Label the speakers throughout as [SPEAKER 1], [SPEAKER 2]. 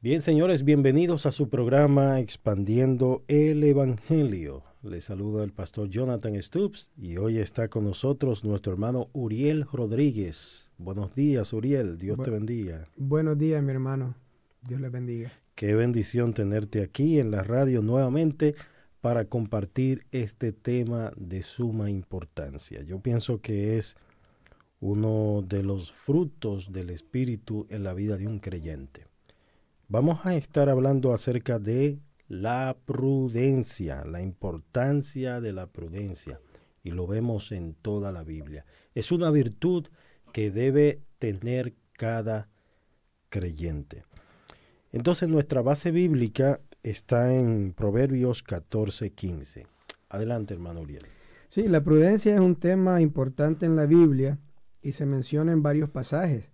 [SPEAKER 1] Bien, señores, bienvenidos a su programa Expandiendo el Evangelio. Les saluda el pastor Jonathan Stubbs y hoy está con nosotros nuestro hermano Uriel Rodríguez. Buenos días, Uriel. Dios te bendiga.
[SPEAKER 2] Buenos días, mi hermano. Dios le bendiga.
[SPEAKER 1] Qué bendición tenerte aquí en la radio nuevamente para compartir este tema de suma importancia. Yo pienso que es uno de los frutos del Espíritu en la vida de un creyente. Vamos a estar hablando acerca de la prudencia, la importancia de la prudencia, y lo vemos en toda la Biblia. Es una virtud que debe tener cada creyente. Entonces nuestra base bíblica está en Proverbios 14:15. Adelante, hermano Uriel.
[SPEAKER 2] Sí, la prudencia es un tema importante en la Biblia y se menciona en varios pasajes.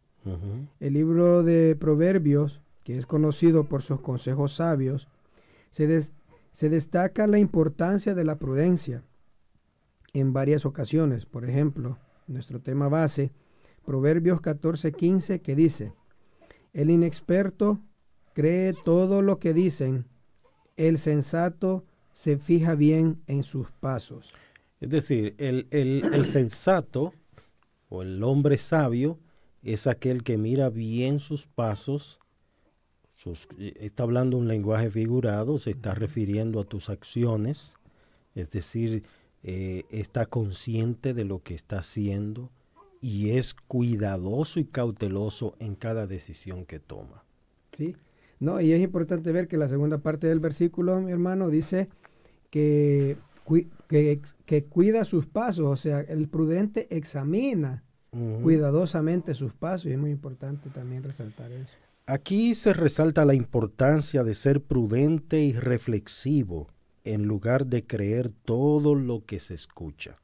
[SPEAKER 2] El libro de Proverbios, que es conocido por sus consejos sabios, se destaca la importancia de la prudencia en varias ocasiones. Por ejemplo, nuestro tema base, Proverbios 14:15, que dice: el inexperto cree todo lo que dicen, el sensato se fija bien en sus pasos.
[SPEAKER 1] Es decir, el sensato o el hombre sabio es aquel que mira bien sus pasos. Está hablando un lenguaje figurado, se está refiriendo a tus acciones, es decir, está consciente de lo que está haciendo y es cuidadoso y cauteloso en cada decisión que toma.
[SPEAKER 2] Sí, no, y es importante ver que la segunda parte del versículo, mi hermano, dice que cuida sus pasos, o sea, el prudente examina cuidadosamente sus pasos, y es muy importante también resaltar eso.
[SPEAKER 1] Aquí se resalta la importancia de ser prudente y reflexivo en lugar de creer todo lo que se escucha.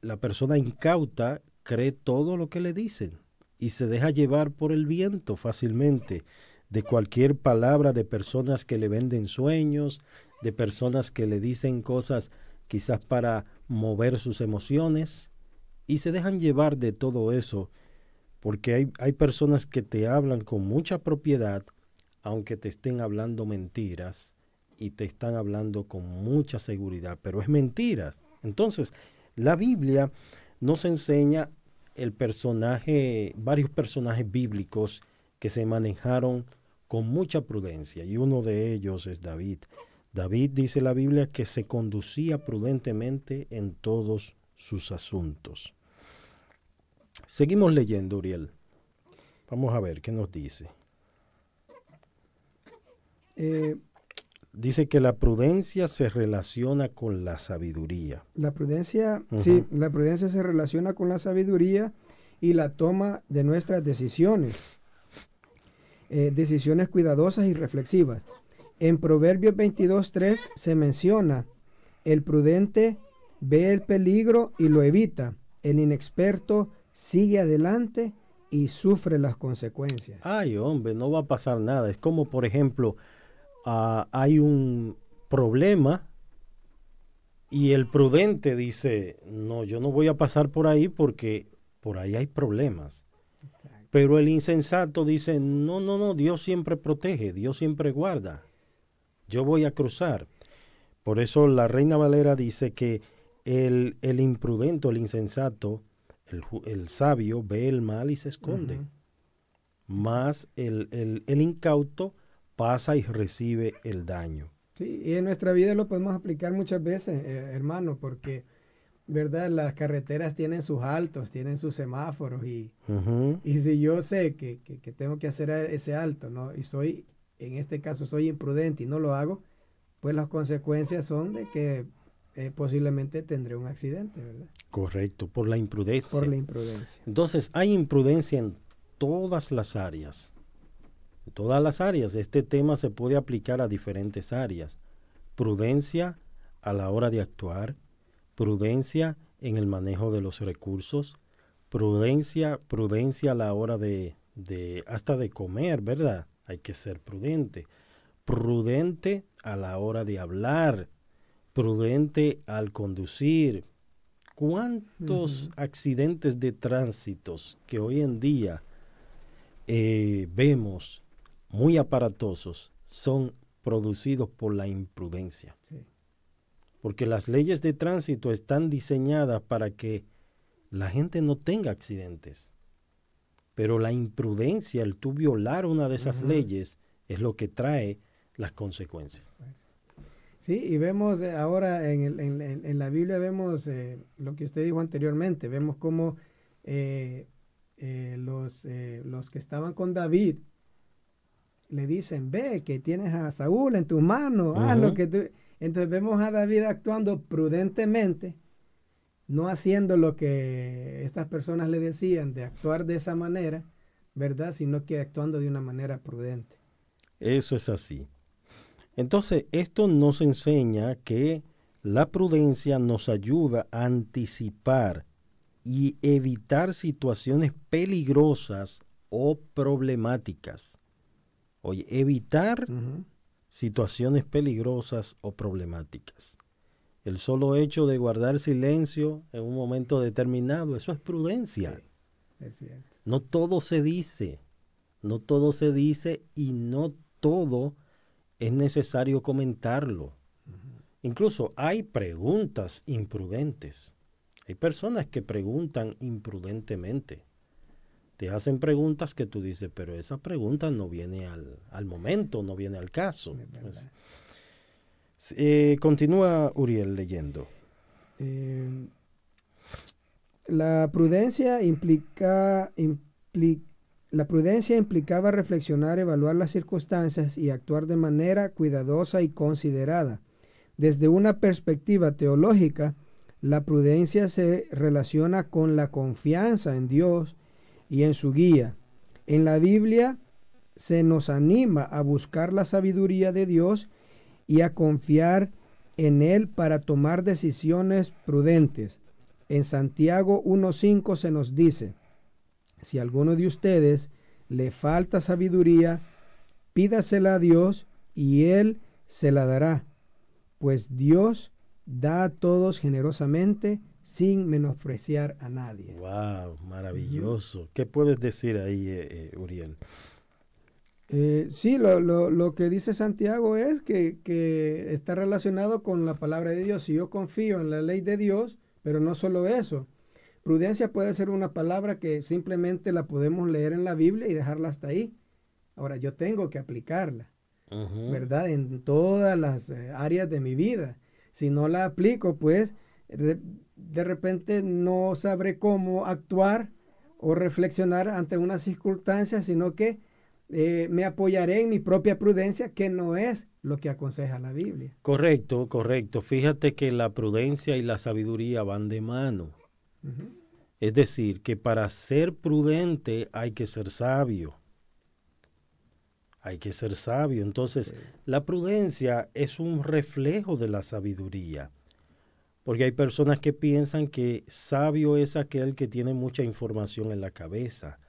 [SPEAKER 1] La persona incauta cree todo lo que le dicen y se deja llevar por el viento fácilmente de cualquier palabra de personas que le venden sueños, de personas que le dicen cosas quizás para mover sus emociones, y se dejan llevar de todo eso. Porque hay personas que te hablan con mucha propiedad, aunque te estén hablando mentiras, y te están hablando con mucha seguridad, pero es mentira. Entonces, la Biblia nos enseña varios personajes bíblicos que se manejaron con mucha prudencia, y uno de ellos es David. David, dice la Biblia, que se conducía prudentemente en todos sus asuntos. Seguimos leyendo, Uriel. Vamos a ver qué nos dice. Dice que la prudencia se relaciona con la sabiduría.
[SPEAKER 2] La prudencia, sí, la prudencia se relaciona con la sabiduría y la toma de nuestras decisiones. Decisiones cuidadosas y reflexivas. En Proverbios 22:3 se menciona: el prudente ve el peligro y lo evita. El inexperto sigue adelante y sufre las consecuencias.
[SPEAKER 1] Ay, hombre, no va a pasar nada. Es como, por ejemplo, hay un problema y el prudente dice: no, yo no voy a pasar por ahí porque por ahí hay problemas. Exacto. Pero el insensato dice: no, Dios siempre protege, Dios siempre guarda. Yo voy a cruzar. Por eso la Reina Valera dice que el imprudente, el insensato, el sabio ve el mal y se esconde. Más el incauto pasa y recibe el daño.
[SPEAKER 2] Sí, y en nuestra vida lo podemos aplicar muchas veces, hermano, porque, ¿verdad? Las carreteras tienen sus altos, tienen sus semáforos, y si yo sé que tengo que hacer ese alto, ¿no? Y en este caso soy imprudente y no lo hago, pues las consecuencias son de que posiblemente tendré un accidente, ¿verdad?
[SPEAKER 1] Correcto, por la imprudencia.
[SPEAKER 2] Por la imprudencia.
[SPEAKER 1] Entonces, hay imprudencia en todas las áreas. En todas las áreas. Este tema se puede aplicar a diferentes áreas. Prudencia a la hora de actuar, prudencia en el manejo de los recursos, prudencia a la hora hasta de comer, ¿verdad? Hay que ser prudente. Prudente a la hora de hablar, prudente al conducir. ¿Cuántos accidentes de tránsito que hoy en día vemos muy aparatosos son producidos por la imprudencia.
[SPEAKER 2] Sí.
[SPEAKER 1] Porque las leyes de tránsito están diseñadas para que la gente no tenga accidentes. Pero la imprudencia, el tú violar una de esas leyes, es lo que trae las consecuencias.
[SPEAKER 2] Sí, y vemos ahora en la Biblia, vemos lo que usted dijo anteriormente, vemos cómo los que estaban con David le dicen, ve que tienes a Saúl en tus manos, haz lo que tú... Entonces vemos a David actuando prudentemente, no haciendo lo que estas personas le decían de actuar de esa manera, ¿verdad? Sino que actuando de una manera prudente.
[SPEAKER 1] Eso es así. Entonces, esto nos enseña que la prudencia nos ayuda a anticipar y evitar situaciones peligrosas o problemáticas. Oye, evitar situaciones peligrosas o problemáticas. El solo hecho de guardar silencio en un momento determinado, eso es prudencia.
[SPEAKER 2] Sí, es cierto.
[SPEAKER 1] No todo se dice, no todo se dice y no todo es necesario comentarlo. Incluso hay preguntas imprudentes. Hay personas que preguntan imprudentemente. Te hacen preguntas que tú dices, pero esa pregunta no viene al momento, no viene al caso. Pues, continúa Uriel leyendo.
[SPEAKER 2] La prudencia implicaba reflexionar, evaluar las circunstancias y actuar de manera cuidadosa y considerada. Desde una perspectiva teológica, la prudencia se relaciona con la confianza en Dios y en su guía. En la Biblia se nos anima a buscar la sabiduría de Dios y a confiar en Él para tomar decisiones prudentes. En Santiago 1:5 se nos dice, si a alguno de ustedes le falta sabiduría, pídasela a Dios y Él se la dará, pues Dios da a todos generosamente sin menospreciar a nadie.
[SPEAKER 1] ¡Wow! Maravilloso. ¿Qué puedes decir ahí, Uriel?
[SPEAKER 2] Sí, lo que dice Santiago es que está relacionado con la palabra de Dios. Si yo confío en la ley de Dios, pero no solo eso. Prudencia puede ser una palabra que simplemente la podemos leer en la Biblia y dejarla hasta ahí. Ahora, yo tengo que aplicarla, ¿verdad? En todas las áreas de mi vida. Si no la aplico, pues de repente no sabré cómo actuar o reflexionar ante una circunstancia, sino que me apoyaré en mi propia prudencia, que no es lo que aconseja la Biblia.
[SPEAKER 1] Correcto, correcto. Fíjate que la prudencia y la sabiduría van de mano. Es decir, que para ser prudente hay que ser sabio. Hay que ser sabio. Entonces, la prudencia es un reflejo de la sabiduría. Porque hay personas que piensan que sabio es aquel que tiene mucha información en la cabeza.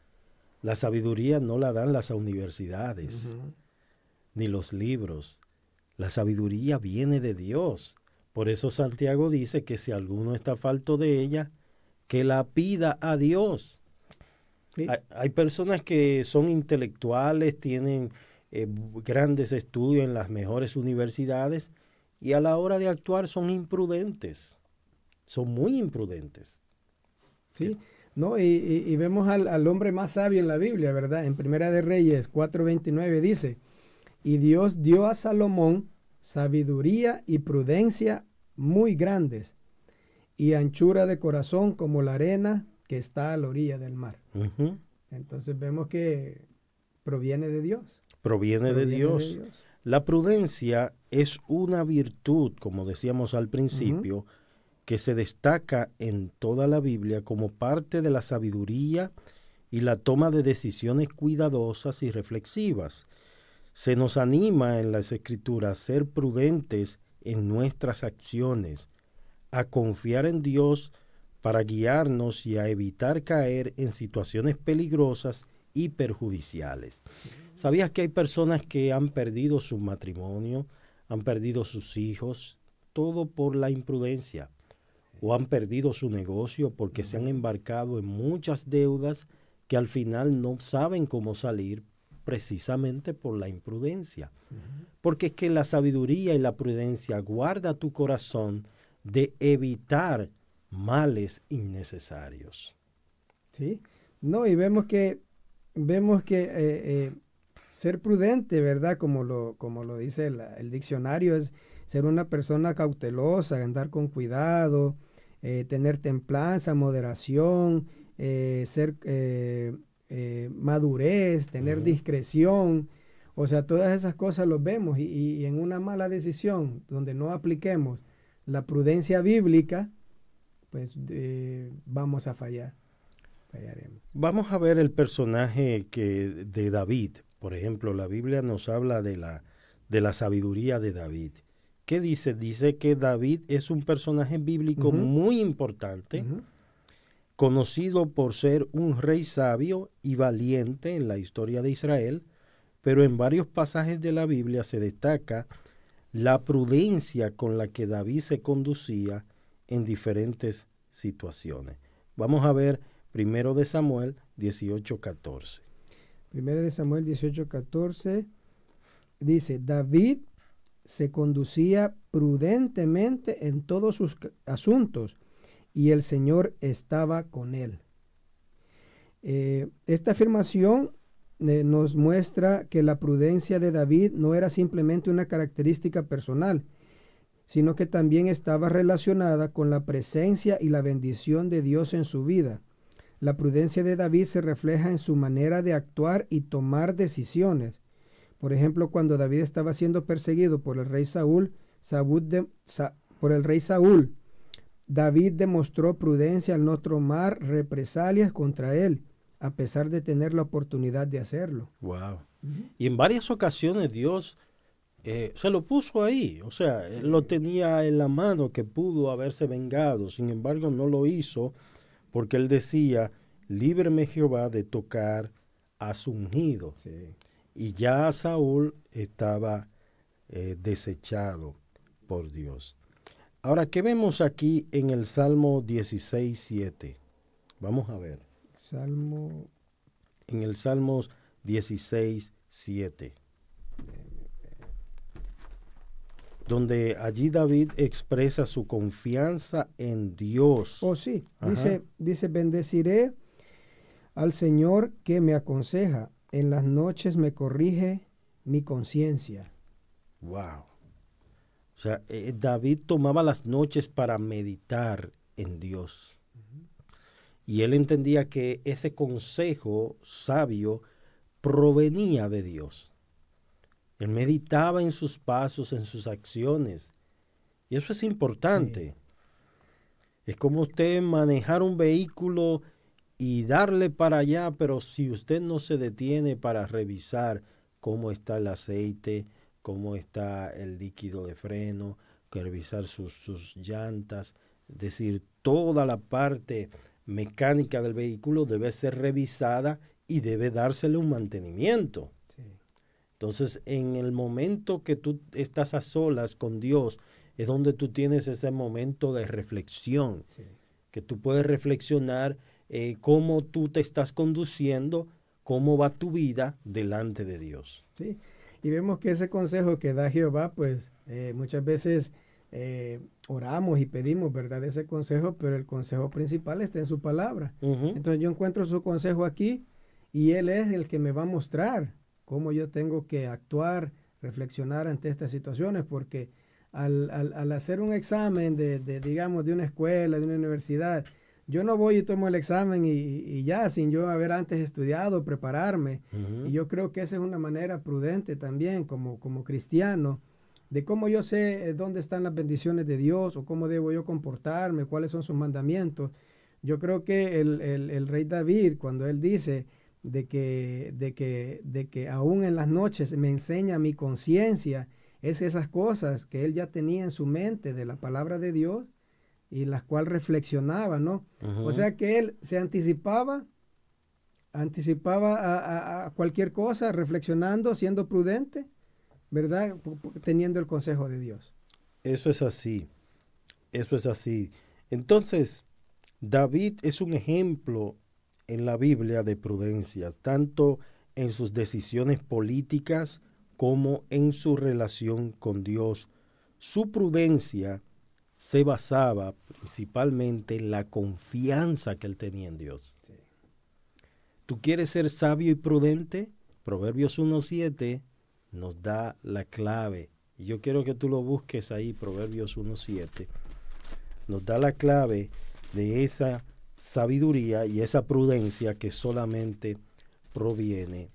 [SPEAKER 1] La sabiduría no la dan las universidades, ni los libros. La sabiduría viene de Dios. Por eso Santiago dice que si alguno está falto de ella, que la pida a Dios. Sí. Hay personas que son intelectuales, tienen grandes estudios en las mejores universidades y a la hora de actuar son imprudentes. Son muy imprudentes.
[SPEAKER 2] Sí. No, y vemos al hombre más sabio en la Biblia, ¿verdad? En Primera de Reyes 4:29 dice, y Dios dio a Salomón sabiduría y prudencia muy grandes, y anchura de corazón como la arena que está a la orilla del mar. Entonces vemos que proviene de Dios.
[SPEAKER 1] Proviene de Dios. La prudencia es una virtud, como decíamos al principio, que se destaca en toda la Biblia como parte de la sabiduría y la toma de decisiones cuidadosas y reflexivas. Se nos anima en las Escrituras a ser prudentes en nuestras acciones, a confiar en Dios para guiarnos y a evitar caer en situaciones peligrosas y perjudiciales. ¿Sabías que hay personas que han perdido su matrimonio, han perdido sus hijos, todo por la imprudencia? O han perdido su negocio porque se han embarcado en muchas deudas que al final no saben cómo salir precisamente por la imprudencia. Porque es que la sabiduría y la prudencia guarda tu corazón de evitar males innecesarios.
[SPEAKER 2] Sí, no, y vemos que ser prudente, ¿verdad? Como lo dice el diccionario, es ser una persona cautelosa, andar con cuidado, tener templanza, moderación, ser madurez, tener discreción. O sea, todas esas cosas los vemos y en una mala decisión donde no apliquemos la prudencia bíblica, pues vamos a fallar. Fallaremos.
[SPEAKER 1] Vamos a ver el personaje de David. Por ejemplo, la Biblia nos habla de la sabiduría de David. ¿Qué dice? Dice que David es un personaje bíblico muy importante, conocido por ser un rey sabio y valiente en la historia de Israel, pero en varios pasajes de la Biblia se destaca la prudencia con la que David se conducía en diferentes situaciones. Vamos a ver 1 de Samuel 18:14.
[SPEAKER 2] 1 de Samuel 18:14 dice, David se conducía prudentemente en todos sus asuntos y el Señor estaba con él. Esta afirmación nos muestra que la prudencia de David no era simplemente una característica personal, sino que también estaba relacionada con la presencia y la bendición de Dios en su vida. La prudencia de David se refleja en su manera de actuar y tomar decisiones. Por ejemplo, cuando David estaba siendo perseguido por el rey Saúl, David demostró prudencia al no tomar represalias contra él, a pesar de tener la oportunidad de hacerlo.
[SPEAKER 1] Wow. Y en varias ocasiones Dios se lo puso ahí, o sea, él lo tenía en la mano que pudo haberse vengado, sin embargo no lo hizo porque él decía, líbreme Jehová de tocar a su ungido.
[SPEAKER 2] Sí.
[SPEAKER 1] Y ya Saúl estaba desechado por Dios. Ahora, ¿qué vemos aquí en el Salmo 16:7? Vamos a ver. En el Salmo 16:7. Donde allí David expresa su confianza en Dios.
[SPEAKER 2] Oh, sí. Dice, bendeciré al Señor que me aconseja. En las noches me corrige mi conciencia.
[SPEAKER 1] Wow. O sea, David tomaba las noches para meditar en Dios. Y él entendía que ese consejo sabio provenía de Dios. Él meditaba en sus pasos, en sus acciones. Y eso es importante. Sí. Es como usted manejar un vehículo y darle para allá, pero si usted no se detiene para revisar cómo está el aceite, cómo está el líquido de freno, revisar sus llantas, es decir, toda la parte mecánica del vehículo debe ser revisada y debe dársele un mantenimiento. Sí. Entonces, en el momento que tú estás a solas con Dios, es donde tú tienes ese momento de reflexión, sí, que tú puedes reflexionar cómo tú te estás conduciendo, cómo va tu vida delante de Dios.
[SPEAKER 2] Sí, y vemos que ese consejo que da Jehová, pues muchas veces oramos y pedimos, ¿verdad?, ese consejo, pero el consejo principal está en su palabra. Entonces yo encuentro su consejo aquí y Él es el que me va a mostrar cómo yo tengo que actuar, reflexionar ante estas situaciones, porque al hacer un examen digamos, de una escuela, de una universidad, yo no voy y tomo el examen y ya, sin yo haber antes estudiado, prepararme. Y yo creo que esa es una manera prudente también, como cristiano, de cómo yo sé dónde están las bendiciones de Dios o cómo debo yo comportarme, cuáles son sus mandamientos. Yo creo que el rey David, cuando él dice de que aún en las noches me enseña mi conciencia, es esas cosas que él ya tenía en su mente de la palabra de Dios y las cuales reflexionaba, ¿no? O sea que él se anticipaba a cualquier cosa, reflexionando, siendo prudente, ¿verdad? Teniendo el consejo de Dios.
[SPEAKER 1] Eso es así. Entonces, David es un ejemplo en la Biblia de prudencia, tanto en sus decisiones políticas como en su relación con Dios. Su prudencia se basaba principalmente en la confianza que él tenía en Dios. Sí. ¿Tú quieres ser sabio y prudente? Proverbios 1:7 nos da la clave. Y yo quiero que tú lo busques ahí, Proverbios 1:7. Nos da la clave de esa sabiduría y esa prudencia que solamente proviene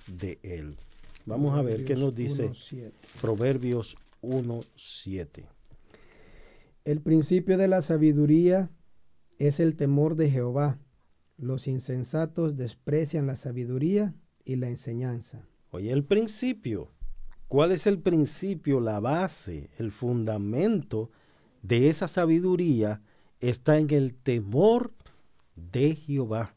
[SPEAKER 1] de él. Vamos a ver qué nos dice
[SPEAKER 2] 1:7.
[SPEAKER 1] Proverbios 1:7.
[SPEAKER 2] El principio de la sabiduría es el temor de Jehová. Los insensatos desprecian la sabiduría y la enseñanza.
[SPEAKER 1] Oye, el principio. ¿Cuál es el principio? La base, el fundamento de esa sabiduría está en el temor de Jehová.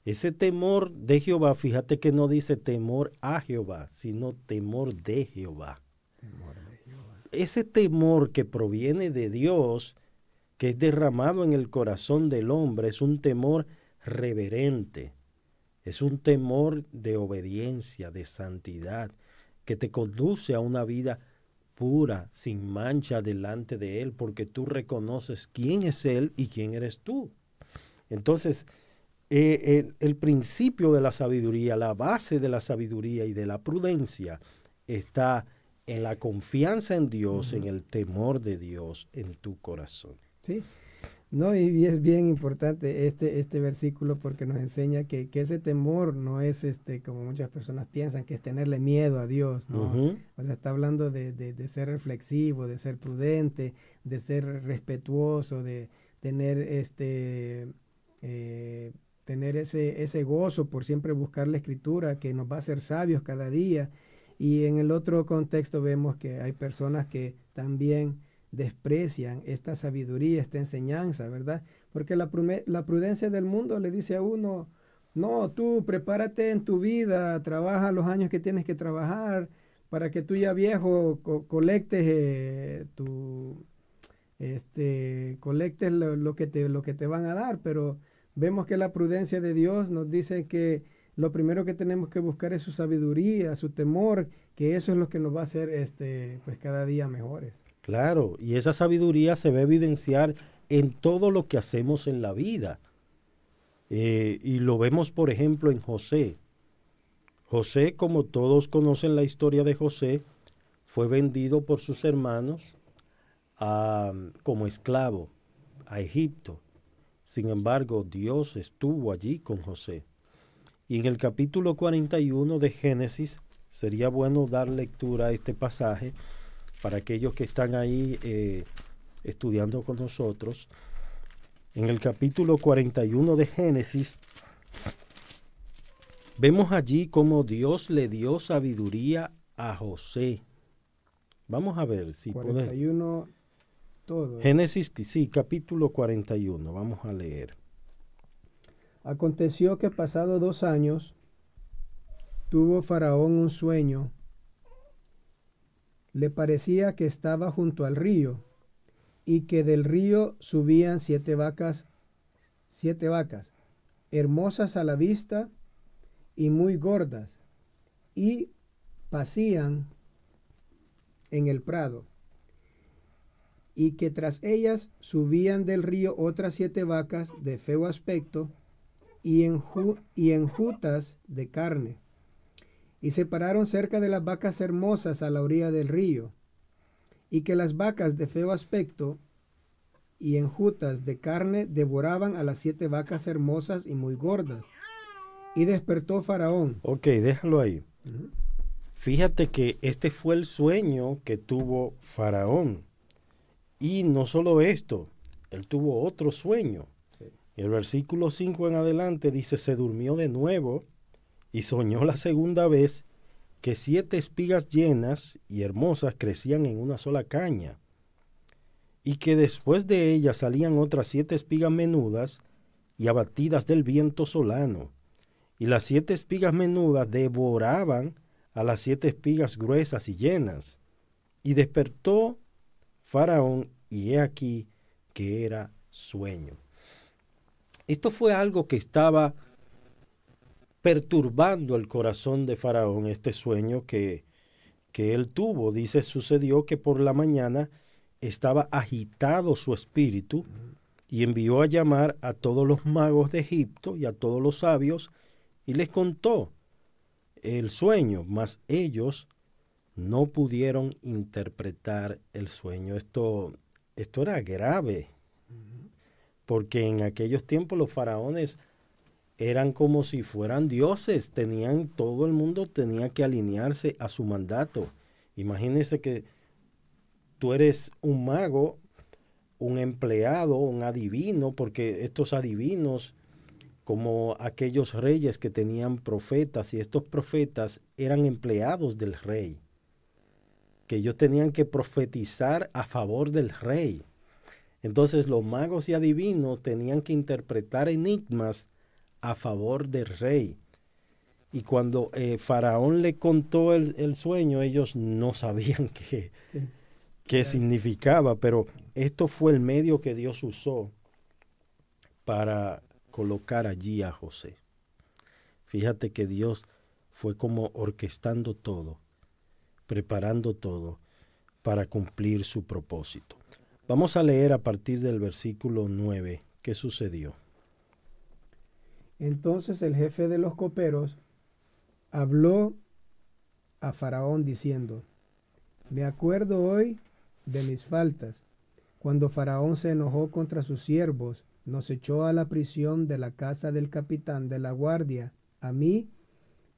[SPEAKER 1] Ese temor de Jehová, fíjate que no dice temor a Jehová, sino temor de Jehová. Temor de Jehová. Ese temor que proviene de Dios, que es derramado en el corazón del hombre, es un temor reverente, es un temor de obediencia, de santidad, que te conduce a una vida pura, sin mancha delante de Él, porque tú reconoces quién es Él y quién eres tú. Entonces, el principio de la sabiduría, la base de la sabiduría y de la prudencia está en la confianza en Dios, en el temor de Dios en tu corazón.
[SPEAKER 2] Sí, no, y es bien importante este versículo porque nos enseña que ese temor no es como muchas personas piensan, que es tenerle miedo a Dios, ¿no? O sea, está hablando de ser reflexivo, de ser prudente, de ser respetuoso, de tener tener ese gozo por siempre buscar la escritura que nos va a hacer sabios cada día. Y en el otro contexto vemos que hay personas que también desprecian esta sabiduría, esta enseñanza, ¿verdad? Porque la prudencia del mundo le dice a uno, no, tú prepárate en tu vida, trabaja los años que tienes que trabajar para que tú ya viejo colectes colectes lo que te van a dar, pero vemos que la prudencia de Dios nos dice que lo primero que tenemos que buscar es su sabiduría, su temor, que eso es lo que nos va a hacer pues cada día mejores.
[SPEAKER 1] Claro, y esa sabiduría se va a evidenciar en todo lo que hacemos en la vida. Y lo vemos, por ejemplo, en José. José, como todos conocen la historia de José, fue vendido por sus hermanos como esclavo a Egipto. Sin embargo, Dios estuvo allí con José. Y en el capítulo 41 de Génesis, sería bueno dar lectura a este pasaje para aquellos que están ahí estudiando con nosotros. En el capítulo 41 de Génesis, vemos allí cómo Dios le dio sabiduría a José. Vamos a ver si
[SPEAKER 2] 41 todo.
[SPEAKER 1] Génesis, sí, capítulo 41, vamos a leer.
[SPEAKER 2] Aconteció que pasado 2 años, tuvo Faraón un sueño. Le parecía que estaba junto al río, y que del río subían 7 vacas, hermosas a la vista y muy gordas, y pacían en el prado, y que tras ellas subían del río otras 7 vacas de feo aspecto y enjutas de carne, y se pararon cerca de las vacas hermosas a la orilla del río, y que las vacas de feo aspecto y enjutas de carne devoraban a las 7 vacas hermosas y muy gordas. Y despertó Faraón.
[SPEAKER 1] Ok, déjalo ahí. Fíjate que este fue el sueño que tuvo Faraón. Y no solo esto, él tuvo otro sueño. Sí. El versículo 5 en adelante dice, se durmió de nuevo y soñó la segunda vez que 7 espigas llenas y hermosas crecían en una sola caña, y que después de ellas salían otras 7 espigas menudas y abatidas del viento solano, y las 7 espigas menudas devoraban a las 7 espigas gruesas y llenas. Y despertó Faraón, y he aquí que era sueño. Esto fue algo que estaba perturbando el corazón de Faraón, este sueño que él tuvo. Dice, sucedió que por la mañana estaba agitado su espíritu y envió a llamar a todos los magos de Egipto y a todos los sabios y les contó el sueño, mas ellos no pudieron interpretar el sueño. Esto era grave, porque en aquellos tiempos los faraones eran como si fueran dioses, todo el mundo tenía que alinearse a su mandato. Imagínense que tú eres un mago, un empleado, un adivino, porque estos adivinos, como aquellos reyes que tenían profetas, y estos profetas eran empleados del rey, que ellos tenían que profetizar a favor del rey. Entonces los magos y adivinos tenían que interpretar enigmas a favor del rey. Y cuando Faraón le contó el sueño, ellos no sabían qué significaba, pero esto fue el medio que Dios usó para colocar allí a José. Fíjate que Dios fue como orquestando todo, preparando todo para cumplir su propósito. Vamos a leer a partir del versículo 9 qué sucedió.
[SPEAKER 2] Entonces el jefe de los coperos habló a Faraón diciendo: me acuerdo hoy de mis faltas. Cuando Faraón se enojó contra sus siervos, nos echó a la prisión de la casa del capitán de la guardia, a mí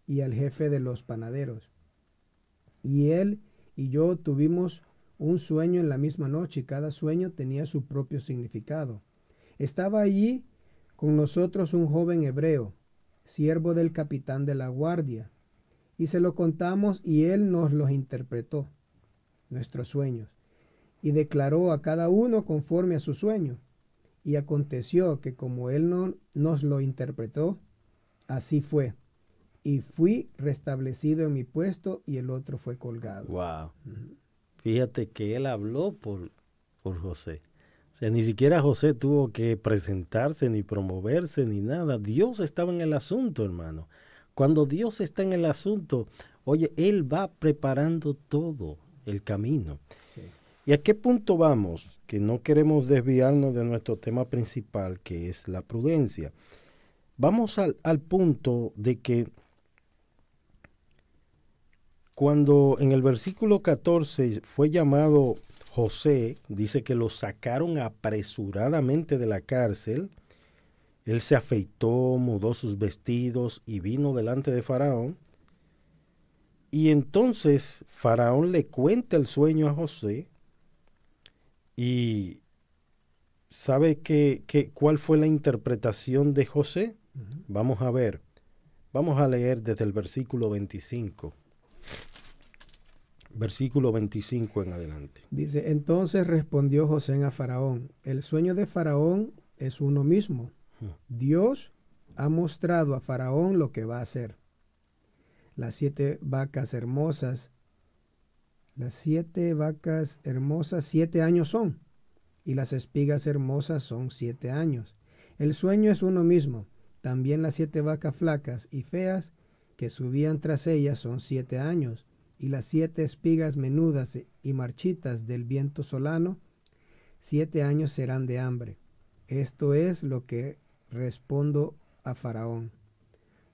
[SPEAKER 2] y al jefe de los panaderos. Y él y yo tuvimos un sueño en la misma noche, y cada sueño tenía su propio significado. Estaba allí con nosotros un joven hebreo, siervo del capitán de la guardia, y se lo contamos y él nos los interpretó, nuestros sueños, y declaró a cada uno conforme a su sueño. Y aconteció que como él no nos lo interpretó, así fue. Y fui restablecido en mi puesto y el otro fue colgado.
[SPEAKER 1] Wow. Fíjate que él habló por José. O sea, ni siquiera José tuvo que presentarse, ni promoverse, ni nada. Dios estaba en el asunto, hermano. Cuando Dios está en el asunto, oye, Él va preparando todo el camino. Sí. ¿Y a qué punto vamos? Que no queremos desviarnos de nuestro tema principal, que es la prudencia. Vamos al punto de que cuando en el versículo 14 fue llamado José, dice que lo sacaron apresuradamente de la cárcel. Él se afeitó, mudó sus vestidos y vino delante de Faraón. Y entonces Faraón le cuenta el sueño a José. ¿Y sabe cuál fue la interpretación de José? Vamos a ver. Vamos a leer desde el versículo 25. Versículo 25 en adelante.
[SPEAKER 2] Dice, entonces respondió José a Faraón: el sueño de Faraón es uno mismo. Dios ha mostrado a Faraón lo que va a hacer. Las 7 vacas hermosas, 7 años son, y las espigas hermosas son 7 años. El sueño es uno mismo. También las 7 vacas flacas y feas que subían tras ellas son 7 años. Y las 7 espigas menudas y marchitas del viento solano, 7 años serán de hambre. Esto es lo que respondo a Faraón.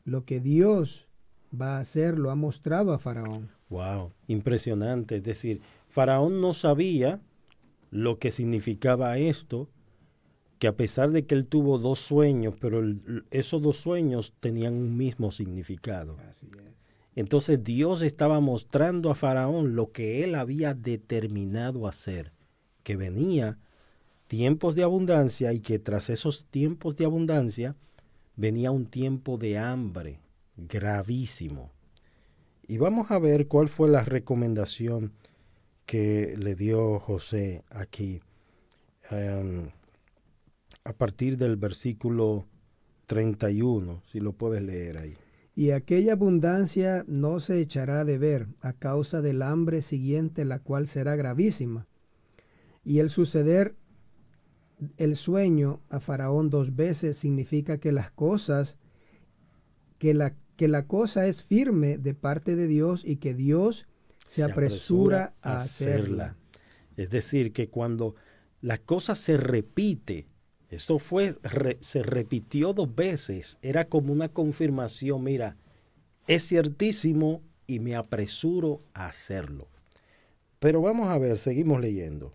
[SPEAKER 2] Lo que Dios va a hacer lo ha mostrado a Faraón.
[SPEAKER 1] Wow, impresionante. Es decir, Faraón no sabía lo que significaba esto, que a pesar de que él tuvo 2 sueños, pero esos 2 sueños tenían un mismo significado.
[SPEAKER 2] Así es.
[SPEAKER 1] Entonces Dios estaba mostrando a Faraón lo que él había determinado hacer, que venía tiempos de abundancia y que tras esos tiempos de abundancia venía un tiempo de hambre gravísimo. Y vamos a ver cuál fue la recomendación que le dio José aquí, a partir del versículo 31, si lo puedes leer ahí.
[SPEAKER 2] Y aquella abundancia no se echará de ver a causa del hambre siguiente, la cual será gravísima. Y el suceder el sueño a Faraón 2 veces significa que las cosas, que la cosa es firme de parte de Dios y que Dios se apresura a hacerla.
[SPEAKER 1] Es decir, que cuando la cosa se repite, se repitió 2 veces, era como una confirmación, mira, es ciertísimo y me apresuro a hacerlo. Pero vamos a ver, seguimos leyendo.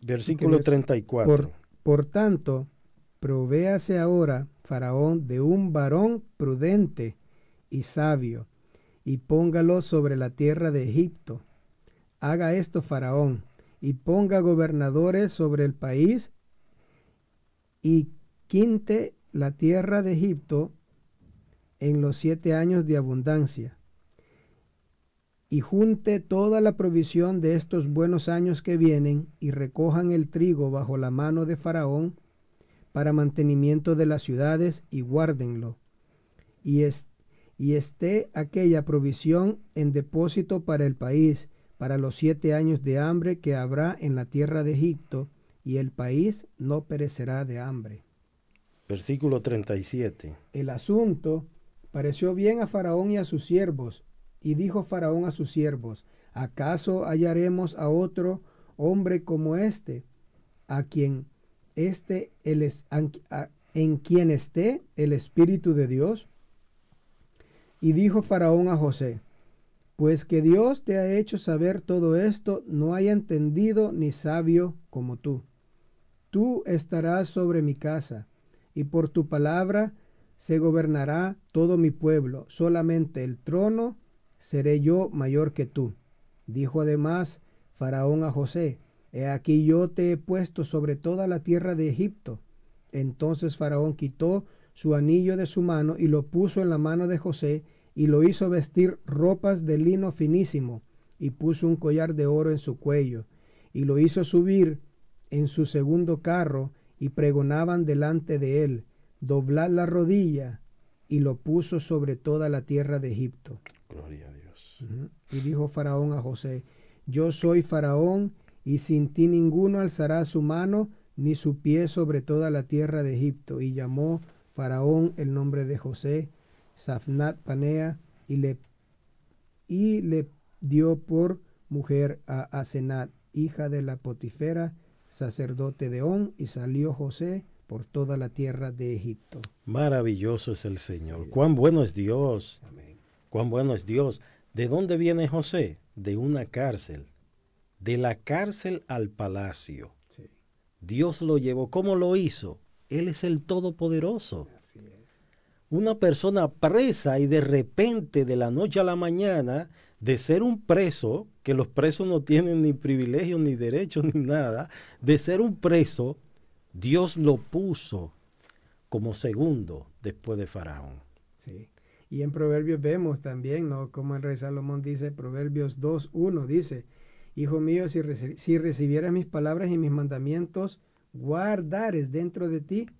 [SPEAKER 1] Versículo 34.
[SPEAKER 2] Por tanto, provéase ahora Faraón de un varón prudente y sabio, y póngalo sobre la tierra de Egipto. Haga esto Faraón, y ponga gobernadores sobre el país, y quinte la tierra de Egipto en los 7 años de abundancia, y junte toda la provisión de estos buenos años que vienen, y recojan el trigo bajo la mano de Faraón para mantenimiento de las ciudades, y guárdenlo. Y esté aquella provisión en depósito para el país, para los 7 años de hambre que habrá en la tierra de Egipto, y el país no perecerá de hambre.
[SPEAKER 1] Versículo 37.
[SPEAKER 2] El asunto pareció bien a Faraón y a sus siervos, y dijo Faraón a sus siervos: ¿acaso hallaremos a otro hombre como este, en quien esté el Espíritu de Dios? Y dijo Faraón a José: pues que Dios te ha hecho saber todo esto, no hay entendido ni sabio como tú. Tú estarás sobre mi casa, y por tu palabra se gobernará todo mi pueblo. Solamente el trono seré yo mayor que tú. Dijo además Faraón a José: he aquí yo te he puesto sobre toda la tierra de Egipto. Entonces Faraón quitó su anillo de su mano y lo puso en la mano de José, y lo hizo vestir ropas de lino finísimo, y puso un collar de oro en su cuello, y lo hizo subir en su segundo carro, y pregonaban delante de él: doblad la rodilla, y lo puso sobre toda la tierra de Egipto.
[SPEAKER 1] Gloria a Dios.
[SPEAKER 2] Y dijo Faraón a José: yo soy Faraón, y sin ti ninguno alzará su mano ni su pie sobre toda la tierra de Egipto. Y llamó Faraón el nombre de José Safnat Panea, y le dio por mujer a Asenat, hija de la Potifera, sacerdote de On, y salió José por toda la tierra de Egipto.
[SPEAKER 1] Maravilloso es el Señor.
[SPEAKER 2] Sí.
[SPEAKER 1] Cuán bueno es Dios.
[SPEAKER 2] Amén.
[SPEAKER 1] Cuán bueno es Dios. ¿De dónde viene José? De una cárcel. De la cárcel al palacio.
[SPEAKER 2] Sí.
[SPEAKER 1] Dios lo llevó. ¿Cómo lo hizo? Él es el Todopoderoso.
[SPEAKER 2] Así es.
[SPEAKER 1] Una persona presa, y de repente, de la noche a la mañana, de ser un preso, que los presos no tienen ni privilegios, ni derechos, ni nada, de ser un preso, Dios lo puso como segundo después de Faraón.
[SPEAKER 2] Sí. Y en Proverbios vemos también, ¿no?, como el rey Salomón dice, Proverbios 2:1 dice: hijo mío, si recibieras mis palabras y mis mandamientos, guardares dentro de ti,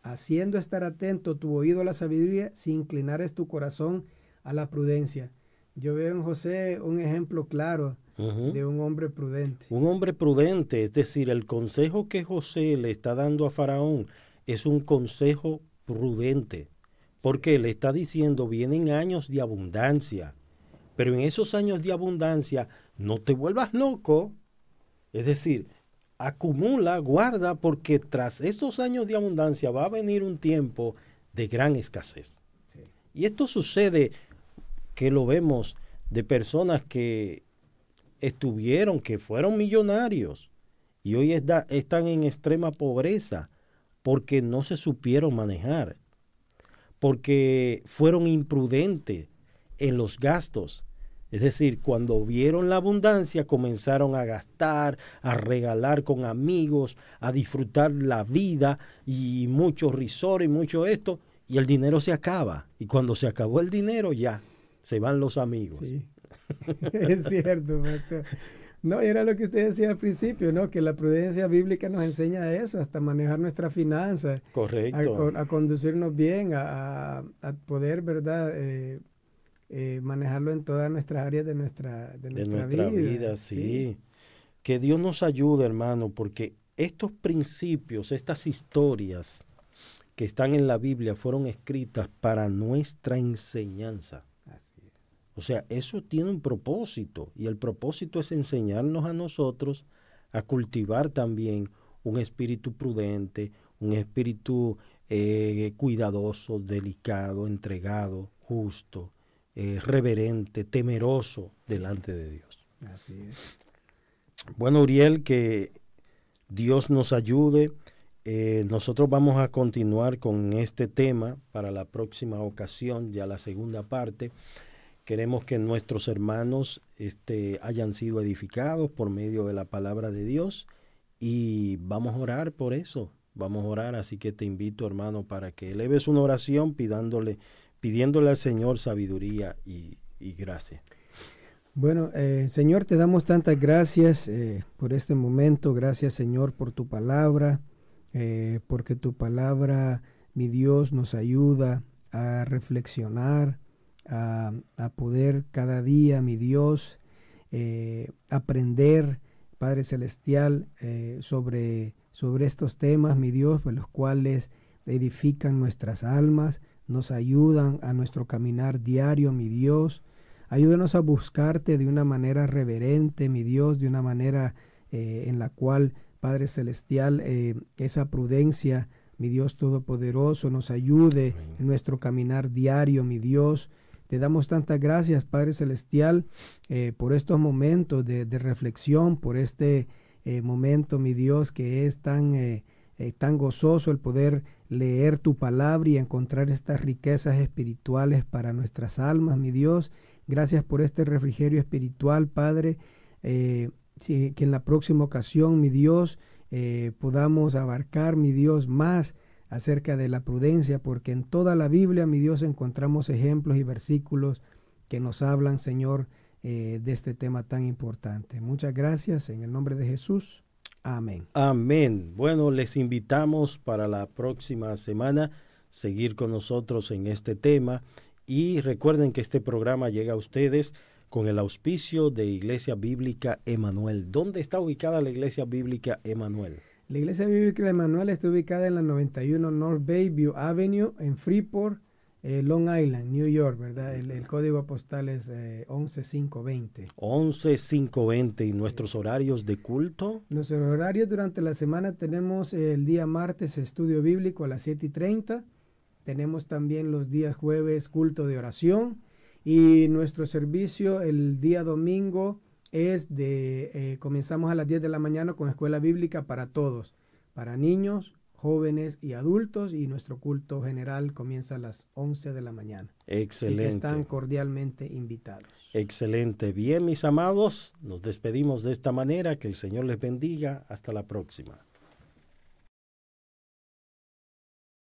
[SPEAKER 2] haciendo estar atento tu oído a la sabiduría, si inclinares tu corazón a la prudencia. Yo veo en José un ejemplo claro de un hombre prudente.
[SPEAKER 1] Un hombre prudente, es decir, el consejo que José le está dando a Faraón es un consejo prudente, porque le está diciendo: vienen años de abundancia, pero en esos años de abundancia no te vuelvas loco, es decir, acumula, guarda, porque tras estos años de abundancia va a venir un tiempo de gran escasez. Sí. Y esto sucede, que lo vemos de personas que que fueron millonarios y hoy están en extrema pobreza porque no se supieron manejar, porque fueron imprudentes en los gastos. Es decir, cuando vieron la abundancia, comenzaron a gastar, a regalar con amigos, a disfrutar la vida, y mucho risor y mucho esto, y el dinero se acaba. Y cuando se acabó el dinero, ya se van los amigos.
[SPEAKER 2] Sí, es cierto, pastor. No, era lo que usted decía al principio, ¿no?, que la prudencia bíblica nos enseña eso, hasta manejar nuestras finanzas.
[SPEAKER 1] Correcto.
[SPEAKER 2] A conducirnos bien, a poder, ¿verdad?, manejarlo en todas nuestras áreas de nuestra vida.
[SPEAKER 1] Sí. que Dios nos ayude, hermano, porque estos principios, estas historias que están en la Biblia fueron escritas para nuestra enseñanza.
[SPEAKER 2] Así es.
[SPEAKER 1] O sea, eso tiene un propósito, y el propósito es enseñarnos a nosotros a cultivar también un espíritu prudente, un espíritu cuidadoso, delicado, entregado, justo, reverente, temeroso delante de Dios.
[SPEAKER 2] Así es.
[SPEAKER 1] Bueno, Uriel, que Dios nos ayude. Nosotros vamos a continuar con este tema para la próxima ocasión, ya la segunda parte. Queremos que nuestros hermanos hayan sido edificados por medio de la palabra de Dios, y vamos a orar por eso. Vamos a orar, así que te invito, hermano, para que eleves una oración pidiéndole al Señor sabiduría y gracia.
[SPEAKER 2] Bueno, Señor, te damos tantas gracias por este momento. Gracias, Señor, por tu palabra, porque tu palabra, mi Dios, nos ayuda a reflexionar, a poder cada día, mi Dios, aprender, Padre Celestial, sobre estos temas, mi Dios, pues, los cuales edifican nuestras almas, nos ayudan a nuestro caminar diario, mi Dios. Ayúdanos a buscarte de una manera reverente, mi Dios, de una manera en la cual, Padre Celestial, esa prudencia, mi Dios Todopoderoso, nos ayude en nuestro caminar diario, mi Dios. Te damos tantas gracias, Padre Celestial, por estos momentos de reflexión, por este momento, mi Dios, que es tan gozoso el poder leer tu palabra y encontrar estas riquezas espirituales para nuestras almas, mi Dios. Gracias por este refrigerio espiritual, Padre, que en la próxima ocasión, mi Dios, podamos abarcar, mi Dios, más acerca de la prudencia, porque en toda la Biblia, mi Dios, encontramos ejemplos y versículos que nos hablan, Señor, de este tema tan importante. Muchas gracias, en el nombre de Jesús. Amén.
[SPEAKER 1] Amén. Bueno, les invitamos para la próxima semana seguir con nosotros en este tema, y recuerden que este programa llega a ustedes con el auspicio de Iglesia Bíblica Emanuel. ¿Dónde está ubicada la Iglesia Bíblica Emanuel?
[SPEAKER 2] La Iglesia Bíblica Emanuel está ubicada en la 91 North Bayview Avenue en Freeport, Long Island, New York, ¿verdad? El código postal es 11520.
[SPEAKER 1] 11520. ¿Y
[SPEAKER 2] Sí.
[SPEAKER 1] nuestros horarios de culto?
[SPEAKER 2] Nuestros horarios durante la semana tenemos el día martes estudio bíblico a las 7:30. Tenemos también los días jueves culto de oración. Y nuestro servicio el día domingo es comenzamos a las 10 de la mañana con escuela bíblica para todos, para niños, jóvenes y adultos, y nuestro culto general comienza a las 11 de la mañana.
[SPEAKER 1] Excelente.
[SPEAKER 2] Así que están cordialmente invitados.
[SPEAKER 1] Excelente. Bien, mis amados, nos despedimos de esta manera. Que el Señor les bendiga. Hasta la próxima.